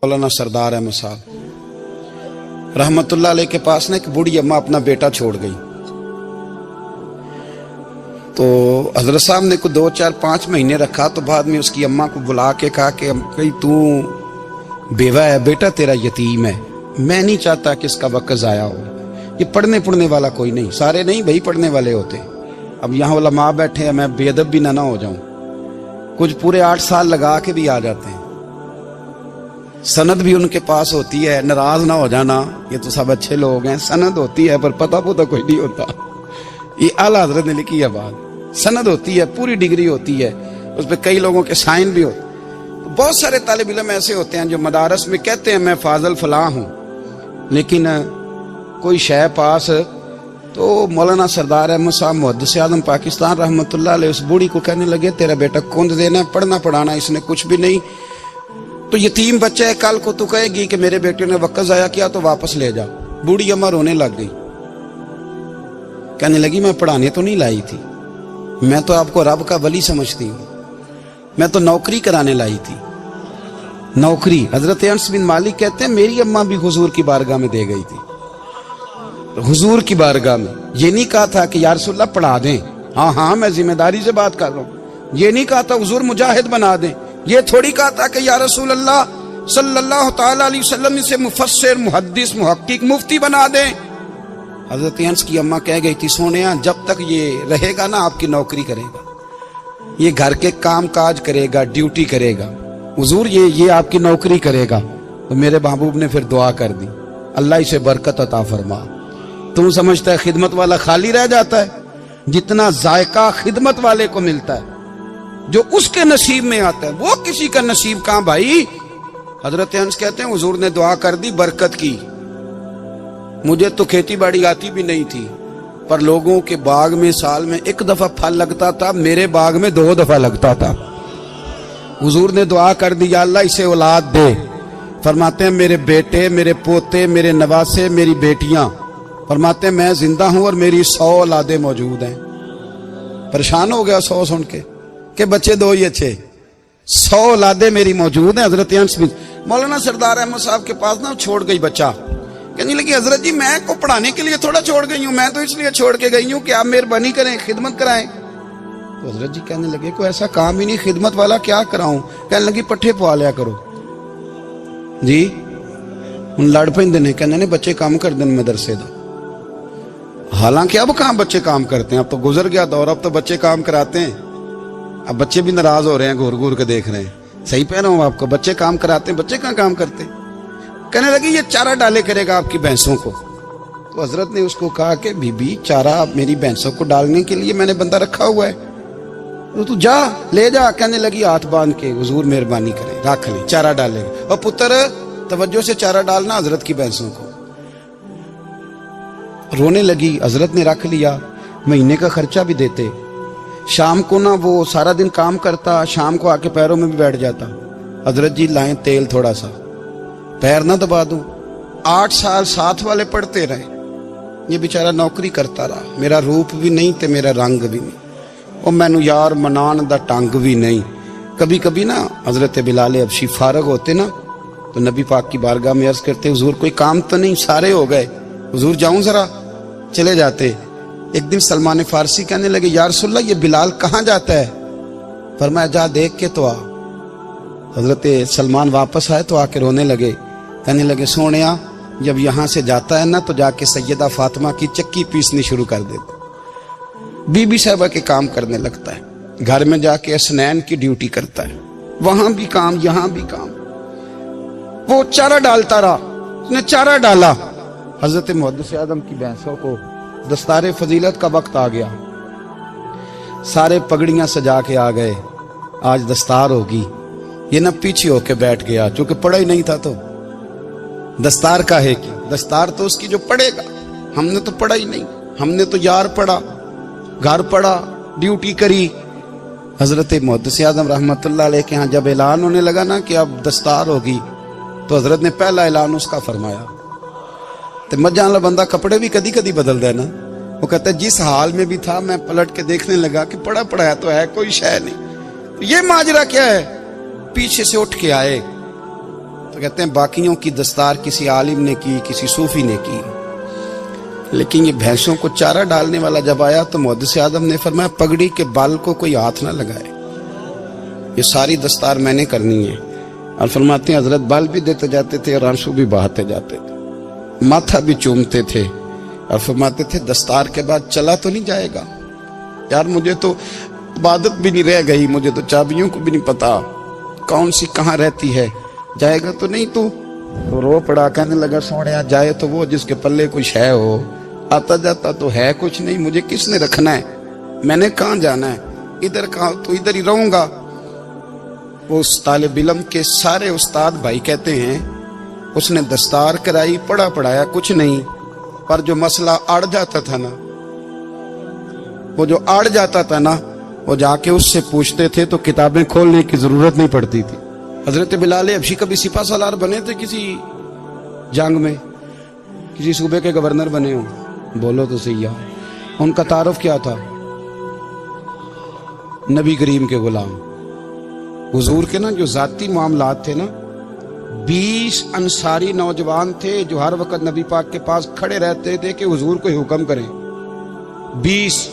मौलाना सरदार अहमद साहब रहमतुल्लाह अलैह के पास ना एक बूढ़ी अम्मा अपना बेटा छोड़ गई। तो हजरत साहब ने को 2, 4, 5 महीने रखा। तो बाद में उसकी अम्मा को बुला के कहा कि भाई तू बेवा है, बेटा तेरा यतीम है, मैं नहीं चाहता कि इसका वक्त ज़ाया हो। ये पढ़ने वाला कोई नहीं, सारे नहीं भाई पढ़ने वाले होते। अब यहाँ उलमा बैठे हैं, मैं बेअदब भी ना हो जाऊं। कुछ पूरे 8 साल लगा के भी आ जाते हैं, सनद भी उनके पास होती है। नाराज ना हो जाना, ये तो सब अच्छे लोग हैं। सनद होती है पर पता कोई नहीं होता। ये आला हजरत ने लिखी है बात। सनद होती है, पूरी डिग्री होती है, उस पर कई लोगों के साइन भी होते। तो बहुत सारे तालिब इल्म ऐसे होते हैं जो मदारस में कहते हैं मैं फाजल फलां हूं, लेकिन कोई शय पास। तो मौलाना सरदार अहमद साहब मुहद्दिस आज़म पाकिस्तान रहमतुल्लाह अलैह उस बूढ़ी को कहने लगे तेरा बेटा कुंद देना, पढ़ना पढ़ाना इसने कुछ भी नहीं, तो यतीम बच्चा है, कल को तू कहेगी कि मेरे बेटे ने वक्त जाया किया तो वापस ले जा। बूढ़ी अम्मा रोने लग गई, कहने लगी मैं पढ़ाने तो नहीं लाई थी, मैं तो आपको रब का वली समझती हूँ, मैं तो नौकरी कराने लाई थी। नौकरी हजरत अनस बिन मालिक कहते हैं मेरी अम्मा भी हुजूर की बारगाह में दे गई थी। हुजूर की बारगाह में ये नहीं कहा था कि या रसूलल्लाह पढ़ा दें, हाँ मैं जिम्मेदारी से बात कर रहा हूँ। ये नहीं कहा था हुजूर मुजाहिद बना दें, ये थोड़ी कहा था कि या रसूल अल्लाह सल्लल्लाहु ताला अलैहि वसल्लम से मुफस्सिर, मुहद्दिस, मुहक्किक, मुफ्ती बना दें। हजरत अनस की अम्मा कह गई थी सोनिया जब तक ये रहेगा ना आपकी नौकरी करेगा, ये घर के काम काज करेगा, ड्यूटी करेगा, हुजूर ये आपकी नौकरी करेगा। तो मेरे महबूब ने फिर दुआ कर दी, अल्लाह इसे बरकत अता फरमा। तुम समझता है खिदमत वाला खाली रह जाता है? जितना जायका खिदमत वाले को मिलता है, जो उसके नसीब में आता है, वो किसी का नसीब कहां भाई। हजरत अनस कहते हैं हुजूर ने दुआ कर दी, बरकत की। मुझे तो खेती बाड़ी आती भी नहीं थी, पर लोगों के बाग में साल में 1 दफा फल लगता था, मेरे बाग में 2 दफा लगता था। हुजूर ने दुआ कर दी अल्लाह इसे औलाद दे। फरमाते हैं मेरे बेटे, मेरे पोते, मेरे नवासे, मेरी बेटियां, फरमाते हैं मैं जिंदा हूं और मेरी 100 औलादे मौजूद हैं। परेशान हो गया 100 सुन के बच्चे 2 ही अच्छे, 100 औलादे मेरी मौजूद हैं। हजरत अनस बिन मौलाना सरदार अहमद साहब के पास ना छोड़ गई बच्चा, कहने लगी हजरत जी मैं को पढ़ाने के लिए थोड़ा छोड़ गई हूँ, मैं तो इसलिए छोड़ के गई हूँ कि आप मेहरबानी करें, खिदमत कराएं। तो हजरत जी कहने लगे कोई ऐसा काम ही नहीं, खिदमत वाला क्या कराऊं। कहने लगी पट्ठे पवा लिया करो जी। उन लड़ पेंदे ने, कहने ने बच्चे काम कर दें मदरसे दा। हालांकि अब कहाँ बच्चे काम करते हैं, अब तो गुजर गया दौर, अब तो बच्चे काम कराते हैं। अब बच्चे भी नाराज हो रहे हैं, घूर घूर के देख रहे हैं। सही कह रहा हूं आपको, बच्चे काम कराते हैं, बच्चे कहाँ काम करते। कहने लगी ये चारा डाले करेगा आपकी भैंसों को। तो हजरत ने उसको कहा कि बीबी चारा मेरी भैंसों को डालने के लिए मैंने बंदा रखा हुआ है, तो तू जा ले जा। कहने लगी हाथ बांध के हुजूर मेहरबानी करें रख ले, चारा डालेगा। और पुत्र तवज्जो से चारा डालना हजरत की भैंसों को। रोने लगी, हजरत ने रख लिया, महीने का खर्चा भी देते। शाम को ना वो सारा दिन काम करता, शाम को आके पैरों में भी बैठ जाता। हजरत जी लाएं तेल थोड़ा सा, पैर ना दबा दूं। 8 साल साथ वाले पढ़ते रहे, ये बेचारा नौकरी करता रहा। मेरा रूप भी नहीं ते मेरा रंग भी नहीं, और मैनू यार मनान दा टंग भी नहीं। कभी कभी ना हजरत बिलाल हबशी फारग होते ना, तो नबी पाक की बारगाह में अर्ज करते हुजूर कोई काम तो नहीं, सारे हो गए, हुजूर जाऊं जरा, चले जाते। एक दिन सलमान फारसी कहने लगे या रसूलल्लाह ये बिलाल कहाँ जाता है। फरमाया जा देख के तो आ। हजरत सलमान वापस आए तो आके रोने लगे, कहने लगे सोनिया जब यहाँ से जाता है ना तो जाके सैयदा फातिमा की चक्की पीसनी शुरू कर देता, बीबी साहबा के काम करने लगता है, घर में जाके असनैन की ड्यूटी करता है, वहां भी काम यहाँ भी काम। वो चारा डालता रहा, उसने चारा डाला। हजरत मुहद्दिस आज़म की भैंसों को दस्तारे फजीलत का वक्त आ गया, सारे पगड़ियां सजा के आ गए, आज दस्तार होगी। ये न पीछे होके बैठ गया, चूंकि पढ़ा ही नहीं था तो दस्तार का है कि दस्तार तो उसकी जो पढ़ेगा, हमने तो पढ़ा ही नहीं, हमने तो यार पढ़ा, घर पढ़ा, ड्यूटी करी। हजरत मुहद्दिस आज़म रहमतुल्लाह अलैह के यहाँ जब ऐलान होने लगा ना कि अब दस्तार होगी, तो हजरत ने पहला ऐलान उसका फरमाया। तो मजा वाला बंदा कपड़े भी कदी कदी बदलता है ना, वो कहता है जिस हाल में भी था मैं पलट के देखने लगा कि पढ़ा पढ़ाया तो है, कोई शय नहीं। ये माजरा क्या है। पीछे से उठ के आए, تو کہتے ہیں باقیوں کی دستار کسی عالم نے کی, کسی صوفی نے کی, لیکن یہ بھینسوں کو چارہ ڈالنے والا جب آیا تو محدث اعظم نے فرمایا پگڑی کے بال کو کوئی ہاتھ نہ لگائے, یہ ساری دستار میں نے کرنی ہے. اور فرماتے ہیں حضرت بال بھی دیتے جاتے تھے اور آنسو بھی بہاتے جاتے تھے, ماتھا بھی چومتے تھے اور فرماتے تھے دستار کے بعد چلا تو نہیں جائے گا یار, مجھے تو عبادت بھی نہیں رہ گئی, مجھے تو چابیوں کو بھی نہیں پتا کون سی کہاں رہتی ہے, جائے گا تو نہیں تو رو پڑا, کہنے لگا سوڑیا جائے تو وہ جس کے پلے کچھ ہے ہو, آتا جاتا تو ہے کچھ نہیں, مجھے کس نے رکھنا ہے, میں نے کہاں جانا ہے, ادھر کہاں تو ادھر ہی رہوں گا. وہ اس طالب علم کے سارے استاد بھائی کہتے ہیں اس نے دستار کرائی, پڑھا پڑھایا کچھ نہیں, پر جو مسئلہ اڑ جاتا تھا نا, وہ جو اڑ جاتا تھا نا, وہ جا کے اس سے پوچھتے تھے تو کتابیں کھولنے کی ضرورت نہیں پڑتی تھی. حضرت بلال حبشی کبھی سپاہ سالار بنے تھے کسی جنگ میں, کسی صوبے کے گورنر بنے ہوں, بولو تو صحیح ہے. ان کا تعارف کیا تھا؟ نبی کریم کے غلام. حضور کے نا جو ذاتی معاملات تھے نا, 20 انصاری نوجوان تھے جو ہر وقت نبی پاک کے پاس کھڑے رہتے تھے کہ حضور کوئی حکم کریں, 20,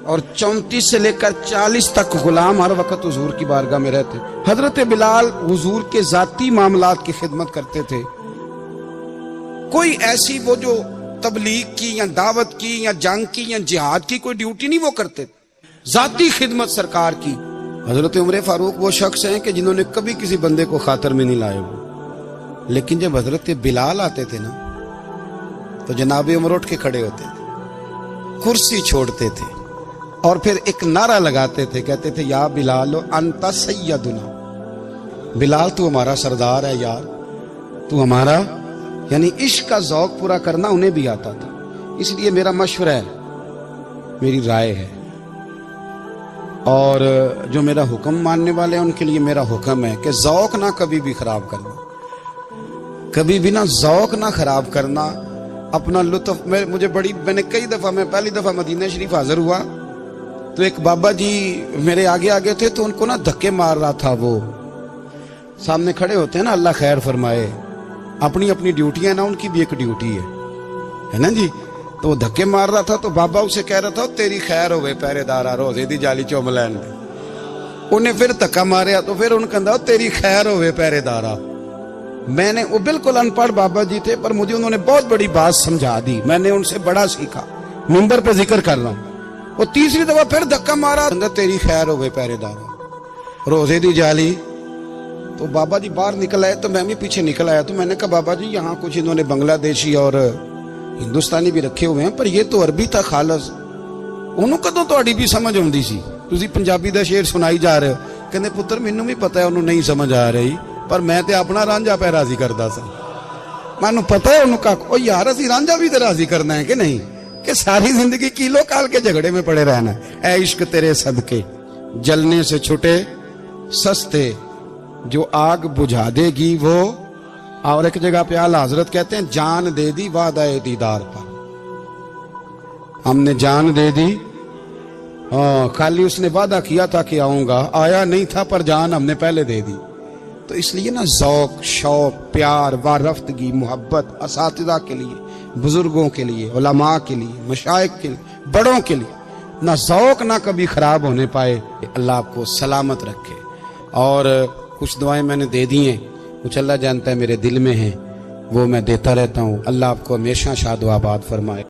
اور 34 سے لے کر 40 تک غلام ہر وقت حضور کی بارگاہ میں رہتے. حضرت بلال حضور کے ذاتی معاملات کی خدمت کرتے تھے. کوئی ایسی وہ جو تبلیغ کی یا دعوت کی یا جنگ کی یا جہاد کی کوئی ڈیوٹی نہیں وہ کرتے, ذاتی خدمت سرکار کی. حضرت عمر فاروق وہ شخص ہیں کہ جنہوں نے کبھی کسی بندے کو خاطر میں نہیں لائے ہو, لیکن جب حضرت بلال آتے تھے نا تو جناب عمر اٹھ کے کھڑے ہوتے تھے, کرسی چھوڑتے تھے اور پھر ایک نعرہ لگاتے تھے, کہتے تھے یا بلال انت سیدنا, بلال تو ہمارا سردار ہے یار, تو ہمارا. یعنی عشق کا ذوق پورا کرنا انہیں بھی آتا تھا. اس لیے میرا مشورہ ہے, میری رائے ہے, اور جو میرا حکم ماننے والے ہیں ان کے لیے میرا حکم ہے کہ ذوق نہ کبھی بھی خراب کرنا, کبھی بھی نہ ذوق نہ خراب کرنا, اپنا لطف. میں نے کئی دفعہ, میں پہلی دفعہ مدینہ شریف حاضر ہوا تو ایک بابا جی میرے آگے آگے تھے, تو ان کو نا دھکے مار رہا تھا. وہ سامنے کھڑے ہوتے ہیں نا, اللہ خیر فرمائے, اپنی اپنی ڈیوٹی ہے نا, ان کی بھی ایک ڈیوٹی ہے نا جی. تو وہ دھکے مار رہا تھا تو بابا اسے کہہ رہا تھا تیری خیر ہوئے پہرے دارا, روزے دی جالی چوملین دے. انہیں پھر دھکا ماریا تو پھر ان کہا تیری خیر ہوئے پہرے دارا. میں نے, وہ بالکل ان پڑھ بابا جی تھے پر مجھے انہوں نے بہت بڑی بات سمجھا دی, میں نے ان سے بڑا سیکھا, منبر پہ ذکر کر رہا ہوں. وہ تیسری دفعہ پھر دھکا مارا, تیری خیر ہوئے پہرے دارا, روزے دی جالی. تو بابا جی باہر نکل آئے تو میں بھی پیچھے نکل آیا. تو میں نے کہا بابا جی یہاں کچھ انہوں نے بنگلہ دیشی اور ہندوستانی بھی رکھے ہوئے ہیں, پر یہ تو عربی تھا خالص. انہوں کدوں تہاڈی بھی سمجھ آؤندی سی, تسی پنجابی دا شعر سنائی جا رہے ہو. کہندے پتر مینوں بھی پتہ ہے انہوں نہیں سمجھ آ رہی, پر میں تے اپنا رانجھا پہ راضی کردا سا. مینوں پتہ ہے انہوں کا او یار اسی رانجھا بھی تے راضی کرنا ہے کہ نہیں, کہ ساری زندگی کیلو کال کے جھگڑے میں پڑے رہنا ہے. اے عشق تیرے صدقے جلنے سے چھٹے سستے, جو آگ بجھا دے گی وہ. اور ایک جگہ پہ اعلیٰ حضرت کہتے ہیں جان دے دی وعدہ دیدار پر, ہم نے جان دے دی. خالی اس نے وعدہ کیا تھا کہ آؤں گا, آیا نہیں تھا, پر جان ہم نے پہلے دے دی. تو اس لیے نا ذوق, شوق, پیار, وارفتگی, محبت اساتذہ کے لیے, بزرگوں کے لیے, علماء کے لیے, مشائخ کے لیے, بڑوں کے لیے, نہ ذوق نہ کبھی خراب ہونے پائے. اللہ آپ کو سلامت رکھے. اور کچھ دعائیں میں نے دے دی ہیں, کچھ اللہ جانتا ہے میرے دل میں ہیں, وہ میں دیتا رہتا ہوں. اللہ آپ کو ہمیشہ شاد و آباد فرمائے.